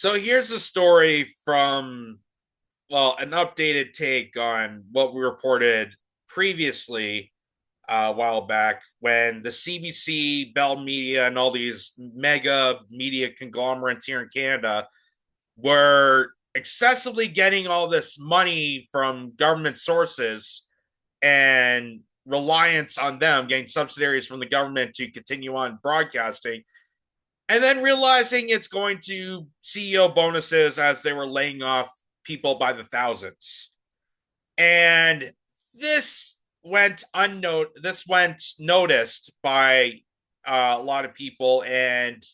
So here's a story from, well, an updated take on what we reported previously a while back when the CBC, Bell Media, and all these mega media conglomerates here in Canada were excessively getting all this money from government sources and reliance on them, getting subsidies from the government to continue on broadcasting, and then realizing it's going to CEO bonuses as they were laying off people by the thousands. And this this went noticed by a lot of people, and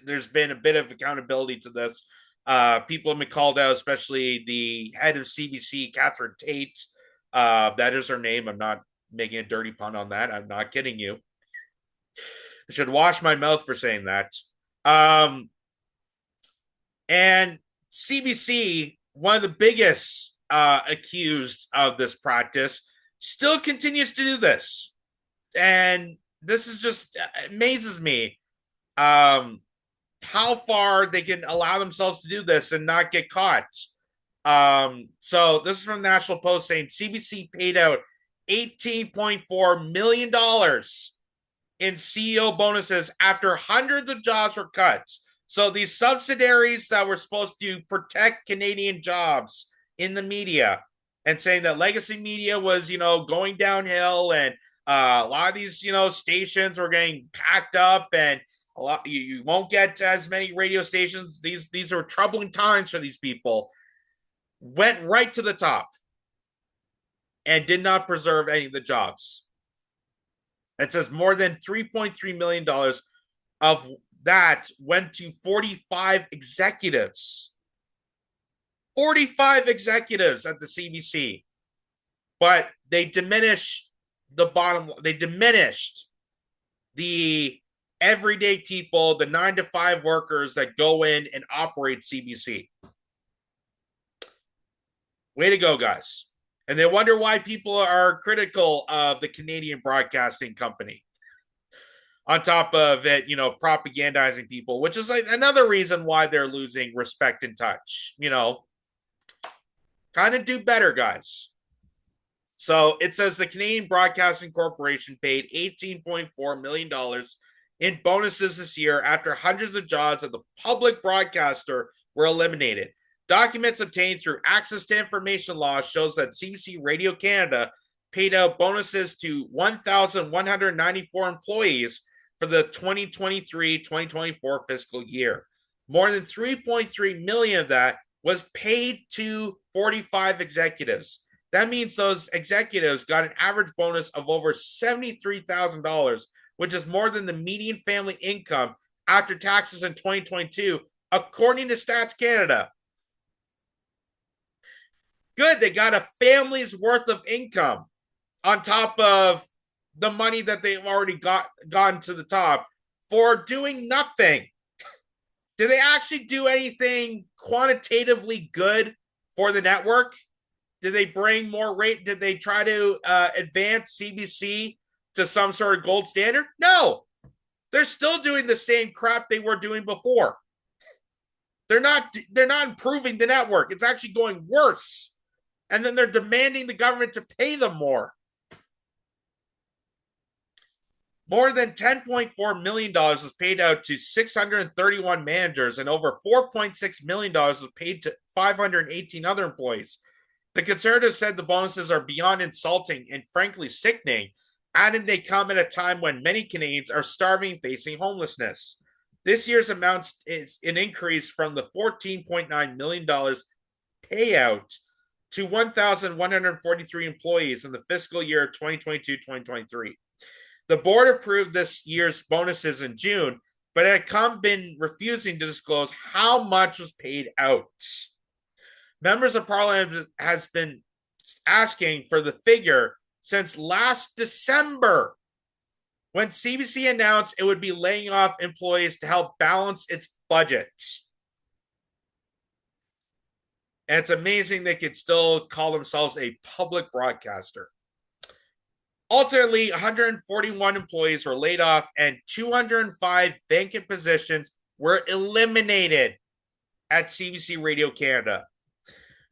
there's been a bit of accountability to this. People have been called out, especially the head of CBC, Catherine Tate. That is her name. I'm not making a dirty pun on that. I'm not kidding you. I should wash my mouth for saying that. Um, and CBC, one of the biggest accused of this practice, still continues to do this. And this is just amazes me how far they can allow themselves to do this and not get caught. So this is from the National Post saying CBC paid out $18.4 million in CEO bonuses after hundreds of jobs were cut. So these subsidiaries that were supposed to protect Canadian jobs in the media and saying that legacy media was, going downhill, and a lot of these, stations were getting packed up, and a lot you won't get as many radio stations. These are troubling times for these people. Went right to the top and did not preserve any of the jobs. It says more than $3.3 million of that went to 45 executives. 45 executives at the CBC. But they diminished the everyday people, the 9 to 5 workers that go in and operate CBC. Way to go, guys. And they wonder why people are critical of the Canadian Broadcasting Company. On top of it, propagandizing people, which is like another reason why they're losing respect and touch. Kind of do better, guys. So it says the Canadian Broadcasting Corporation paid $18.4 million in bonuses this year after hundreds of jobs at the public broadcaster were eliminated. Documents obtained through access to information law shows that CBC Radio Canada paid out bonuses to 1,194 employees for the 2023-2024 fiscal year. More than 3.3 million of that was paid to 45 executives. That means those executives got an average bonus of over $73,000, which is more than the median family income after taxes in 2022, according to Stats Canada. Good, they got a family's worth of income on top of the money that they've already gotten to the top for doing nothing. Did they actually do anything quantitatively good for the network? Did they bring more rate? Did they try to advance CBC to some sort of gold standard? No. They're still doing the same crap they were doing before. They're not improving the network. It's actually going worse. And then they're demanding the government to pay them more. More than $10.4 million was paid out to 631 managers, and over $4.6 million was paid to 518 other employees. The Conservatives said the bonuses are beyond insulting and frankly sickening, adding they come at a time when many Canadians are starving, facing homelessness. This year's amount is an increase from the $14.9 million payout to 1,143 employees in the fiscal year 2022-2023. The board approved this year's bonuses in June, but it had been refusing to disclose how much was paid out. Members of Parliament has been asking for the figure since last December, when CBC announced it would be laying off employees to help balance its budget. And it's amazing they could still call themselves a public broadcaster. Ultimately, 141 employees were laid off and 205 vacant positions were eliminated. at CBC Radio Canada.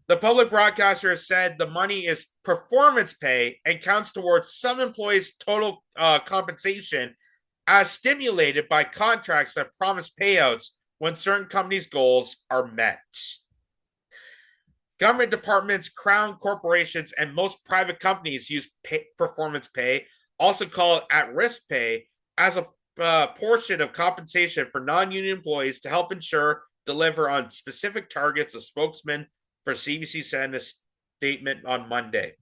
The public broadcaster has said the money is performance pay and counts towards some employees' total compensation as stimulated by contracts that promise payouts when certain companies' goals are met. Government departments, crown corporations, and most private companies use performance pay, also called at risk pay, as a portion of compensation for non union employees to help ensure deliver on specific targets, a spokesman for CBC said in a statement on Monday.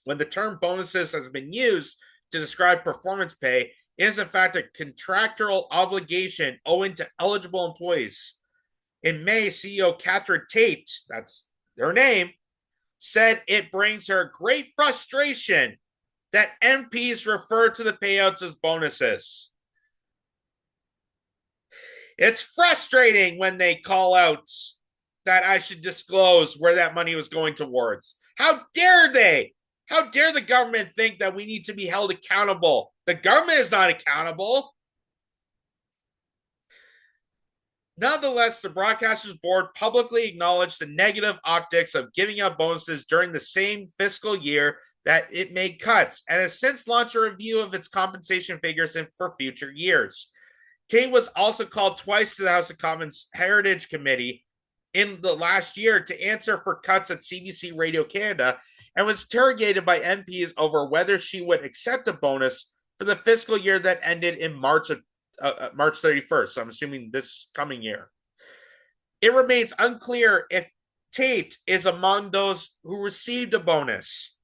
When the term bonuses has been used to describe performance pay, it is in fact a contractual obligation owing to eligible employees. In May, CEO Catherine Tate, that's her name, said it brings her great frustration that MPs refer to the payouts as bonuses. It's frustrating when they call out that I should disclose where that money was going towards. How dare they? How dare the government think that we need to be held accountable? The government is not accountable. Nonetheless, the Broadcasters Board publicly acknowledged the negative optics of giving out bonuses during the same fiscal year that it made cuts and has since launched a review of its compensation figures for future years. Tate was also called twice to the House of Commons Heritage Committee in the last year to answer for cuts at CBC Radio Canada and was interrogated by MPs over whether she would accept a bonus for the fiscal year that ended in March 31st. So I'm assuming this coming year. It remains unclear if Tate is among those who received a bonus.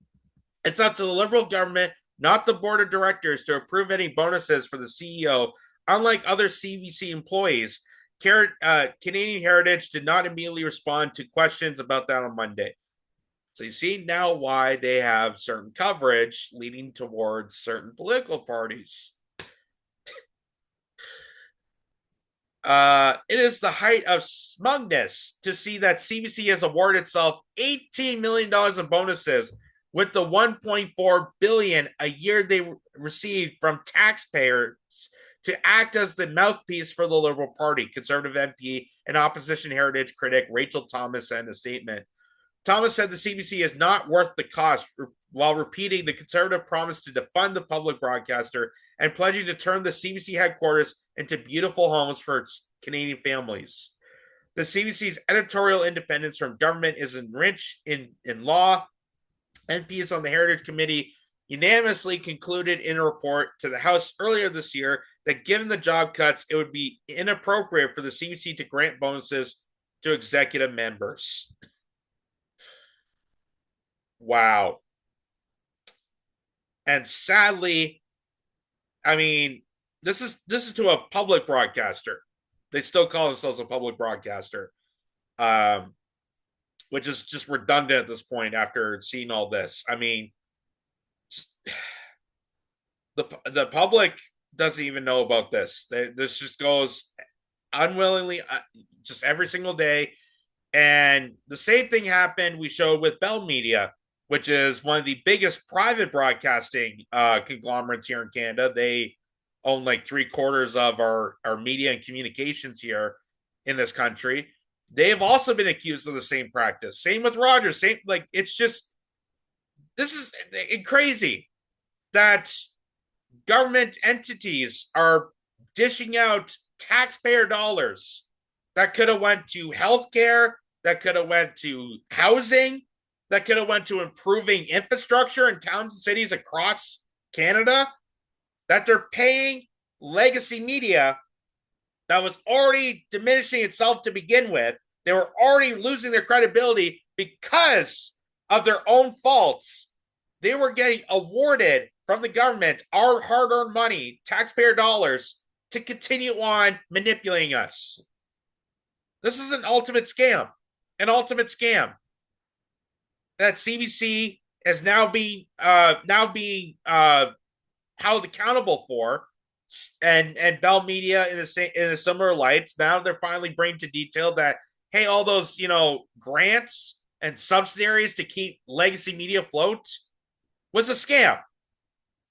It's up to the Liberal government, not the board of directors, to approve any bonuses for the CEO. Unlike other CBC employees, Canadian Heritage did not immediately respond to questions about that on Monday. So you see now why they have certain coverage leading towards certain political parties. It is the height of smugness to see that CBC has awarded itself $18 million in bonuses with the $1.4 billion a year they received from taxpayers to act as the mouthpiece for the Liberal Party, Conservative MP and opposition heritage critic Rachel Thomas said in a statement. Thomas said the CBC is not worth the cost while repeating the Conservative promise to defund the public broadcaster and pledging to turn the CBC headquarters into beautiful homes for its Canadian families. The CBC's editorial independence from government is enriched in law. MPs on the Heritage Committee unanimously concluded in a report to the House earlier this year that given the job cuts, it would be inappropriate for the CBC to grant bonuses to executive members. Wow. And sadly, I mean, this is to a public broadcaster. They still call themselves a public broadcaster, which is just redundant at this point after seeing all this. I mean, the public doesn't even know about this. This just goes unwillingly, just every single day. And the same thing happened. We showed with Bell Media, which is one of the biggest private broadcasting conglomerates here in Canada. They own like 3/4 of our media and communications here in this country. They have also been accused of the same practice. Same with Rogers. Same, like, it's just, this is crazy that government entities are dishing out taxpayer dollars that could have went to healthcare, that could have went to housing, that could have went to improving infrastructure in towns and cities across Canada, that they're paying legacy media that was already diminishing itself to begin with. They were already losing their credibility because of their own faults. They were getting awarded from the government our hard-earned money, taxpayer dollars, to continue on manipulating us. This is an ultimate scam. An ultimate scam that CBC is now being held accountable for, and Bell Media in a similar lights. Now they're finally bringing to detail that, hey, all those grants and subsidies to keep legacy media afloat was a scam.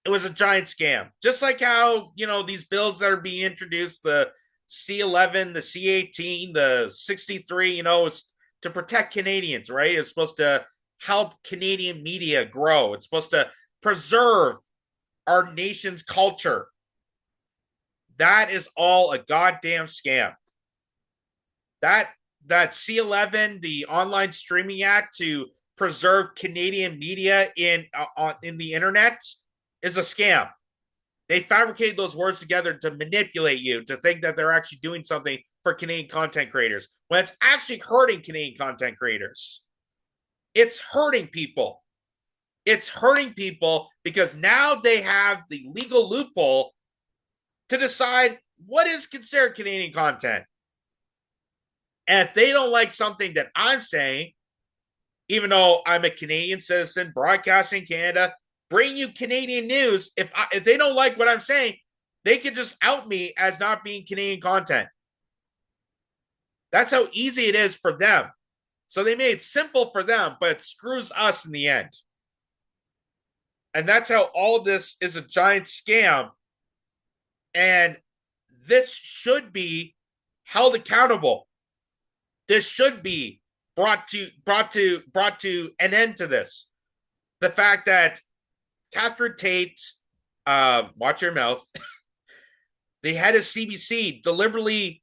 It was a giant scam. Just like how these bills that are being introduced, the C11, the C18, the 63, is to protect Canadians, right? It's supposed to help Canadian media grow. It's supposed to preserve our nation's culture. That is all a goddamn scam. That that C11, the online streaming act to preserve Canadian media in the internet, is a scam. They fabricated those words together to manipulate you to think that they're actually doing something for Canadian content creators when it's actually hurting Canadian content creators. It's hurting people. It's hurting people because now they have the legal loophole to decide what is considered Canadian content. And if they don't like something that I'm saying, even though I'm a Canadian citizen broadcasting Canada, bring you Canadian news, if they don't like what I'm saying, they can just out me as not being Canadian content. That's how easy it is for them. So they made it simple for them, but it screws us in the end. And that's how all of this is a giant scam. And this should be held accountable. This should be brought to an end to this. The fact that Catherine Tate, watch your mouth, the head of CBC deliberately,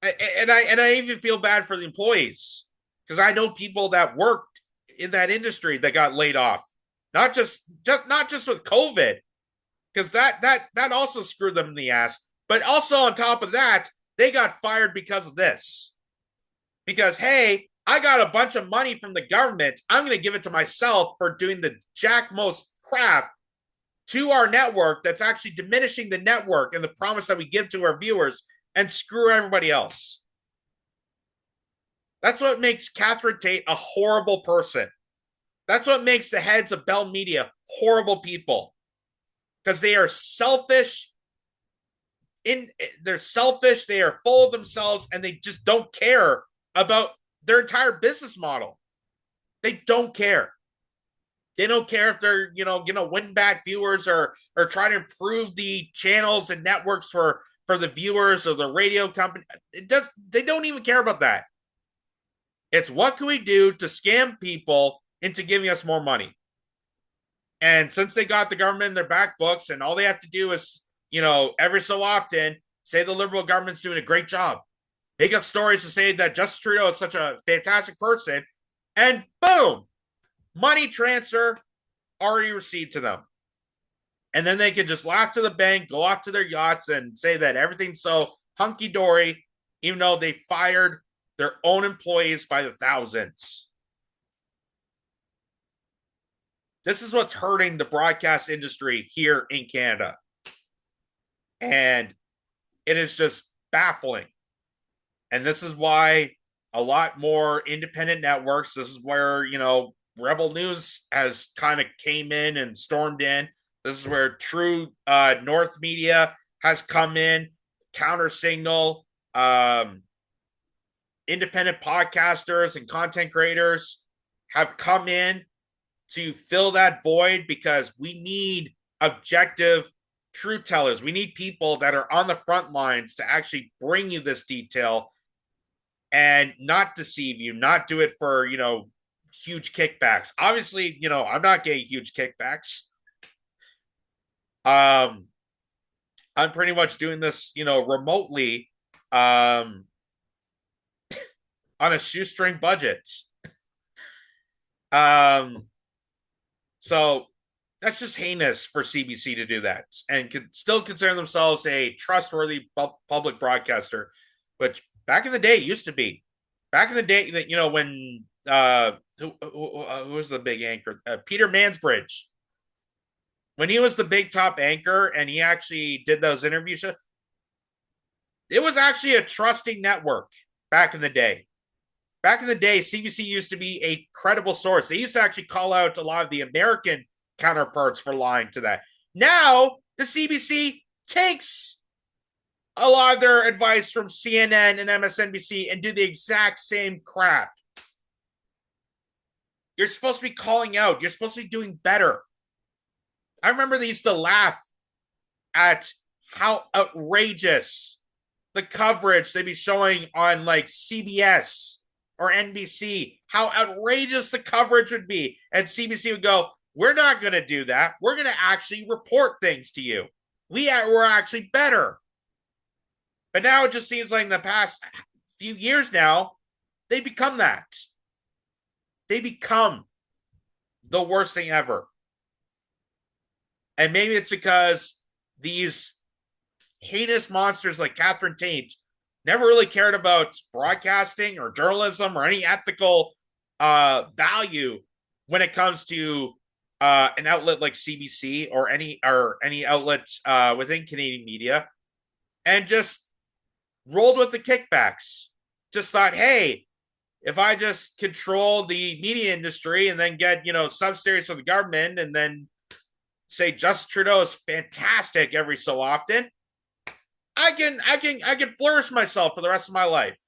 and I even feel bad for the employees because I know people that worked in that industry that got laid off, not just with COVID, because that also screwed them in the ass, but also on top of that, they got fired because of this. Because hey, I got a bunch of money from the government. I'm going to give it to myself for doing the jack most crap to our network that's actually diminishing the network and the promise that we give to our viewers and screw everybody else. That's what makes Catherine Tate a horrible person. That's what makes the heads of Bell Media horrible people. Because they are selfish. They're selfish, they are full of themselves, and they just don't care about their entire business model. They don't care. They don't care if they're, gonna win back viewers or try to improve the channels and networks for the viewers or the radio company. They don't even care about that. It's what can we do to scam people into giving us more money. And since they got the government in their back books and all they have to do is, every so often say the Liberal government's doing a great job. Make up stories to say that Justin Trudeau is such a fantastic person, and boom, money transfer already received to them. And then they can just laugh to the bank, go off to their yachts, and say that everything's so hunky-dory, even though they fired their own employees by the thousands. This is what's hurting the broadcast industry here in Canada. And it is just baffling. And this is why a lot more independent networks, this is where, Rebel News has kind of came in and stormed in. This is where True North Media has come in, Counter Signal, independent podcasters and content creators have come in to fill that void because we need objective truth tellers. We need people that are on the front lines to actually bring you this detail and not deceive you, not do it for, huge kickbacks. Obviously, I'm not getting huge kickbacks. I'm pretty much doing this, remotely, on a shoestring budget. So that's just heinous for CBC to do that and could still consider themselves a trustworthy public broadcaster, which back in the day used to be. Back in the day that, when who was the big anchor? Peter Mansbridge. When he was the big top anchor and he actually did those interviews, it was actually a trusting network back in the day. Back in the day, CBC used to be a credible source. They used to actually call out a lot of the American counterparts for lying to that. Now, the CBC takes a lot of their advice from CNN and MSNBC and do the exact same crap. You're supposed to be calling out. You're supposed to be doing better. I remember they used to laugh at how outrageous the coverage they'd be showing on like CBS or NBC, how outrageous the coverage would be. And CBC would go, we're not going to do that. We're going to actually report things to you. We're actually better. But now it just seems like in the past few years now, they become that. They become the worst thing ever. And maybe it's because these heinous monsters like Catherine Tate never really cared about broadcasting or journalism or any ethical value when it comes to an outlet like CBC or any outlet within Canadian media, and just rolled with the kickbacks. Just thought, hey, if I just control the media industry and then get subsidies from the government, and then say Justin Trudeau is fantastic every so often, I can flourish myself for the rest of my life.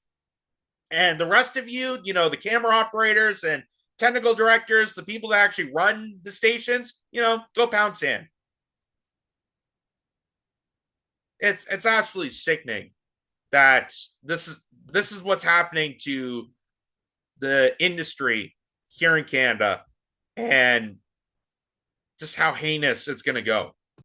And the rest of you, the camera operators and technical directors, the people that actually run the stations, go pound sand. It's absolutely sickening that this is what's happening to the industry here in Canada, and just how heinous it's going to go.